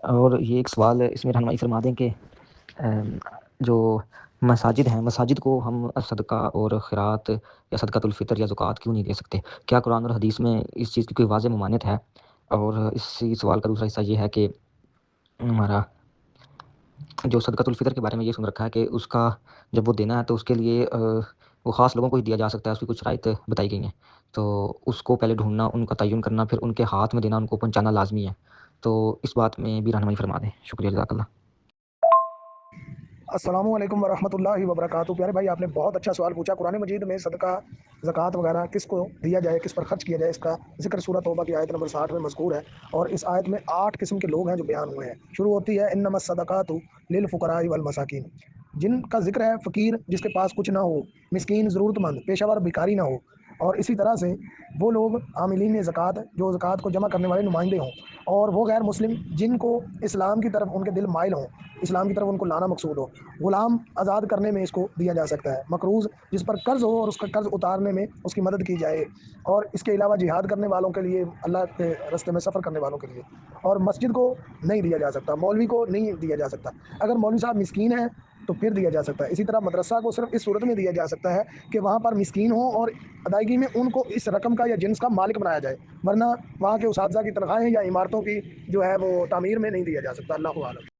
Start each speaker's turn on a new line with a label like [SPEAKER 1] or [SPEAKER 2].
[SPEAKER 1] اور یہ ایک سوال ہے، اس میں رہنمائی فرما دیں کہ جو مساجد ہیں، مساجد کو ہم صدقہ اور خیرات یا صدقۃ الفطر یا زکوٰۃ کیوں نہیں دے سکتے؟ کیا قرآن اور حدیث میں اس چیز کی کوئی واضح ممانعت ہے؟ اور اسی سوال کا دوسرا حصہ یہ ہے کہ ہمارا جو صدقۃ الفطر کے بارے میں یہ سن رکھا ہے کہ اس کا جب وہ دینا ہے تو اس کے لیے وہ خاص لوگوں کو ہی دیا جا سکتا ہے، اس کی کچھ شرائط بتائی گئی ہیں، تو اس کو پہلے ڈھونڈنا، ان کا تعین کرنا، پھر ان کے ہاتھ میں دینا، ان کو پہنچانا لازمی ہے۔ تو اس بات میں بھی رہنمائی فرما دیں، شکریہ، جزاک اللہ۔
[SPEAKER 2] السلام علیکم ورحمۃ اللہ وبرکاتہ۔ پیارے بھائی، آپ نے بہت اچھا سوال پوچھا۔ قرآن مجید میں صدقہ، زکوٰۃ وغیرہ کس کو دیا جائے، کس پر خرچ کیا جائے، اس کا ذکر سورۃ توبہ کی آیت نمبر 60 میں مذکور ہے، اور اس آیت میں 8 قسم کے لوگ ہیں جو بیان ہوئے ہیں۔ شروع ہوتی ہے انما الصدقات للفقراء والمساکین، جن کا ذکر ہے فقیر، جس کے پاس کچھ نہ ہو، مسکین، ضرورت مند، پیشہ ور بھکاری نہ ہو، اور اسی طرح سے وہ لوگ عاملین زکوٰۃ، جو زکوٰۃ کو جمع کرنے والے نمائندے ہوں، اور وہ غیر مسلم جن کو اسلام کی طرف ان کے دل مائل ہوں، اسلام کی طرف ان کو لانا مقصود ہو۔ غلام آزاد کرنے میں اس کو دیا جا سکتا ہے۔ مقروض، جس پر قرض ہو اور اس کا قرض اتارنے میں اس کی مدد کی جائے، اور اس کے علاوہ جہاد کرنے والوں کے لیے، اللہ کے راستے میں سفر کرنے والوں کے لیے۔ اور مسجد کو نہیں دیا جا سکتا، مولوی کو نہیں دیا جا سکتا۔ اگر مولوی صاحب مسکین ہیں تو پھر دیا جا سکتا ہے۔ اسی طرح مدرسہ کو صرف اس صورت میں دیا جا سکتا ہے کہ وہاں پر مسکین ہوں اور ادائیگی میں ان کو اس رقم کا یا جنس کا مالک بنایا جائے، ورنہ وہاں کے اساتذہ کی تنخواہیں یا عمارتوں کی جو ہے وہ تعمیر میں نہیں دیا جا سکتا۔ اللہ عالم۔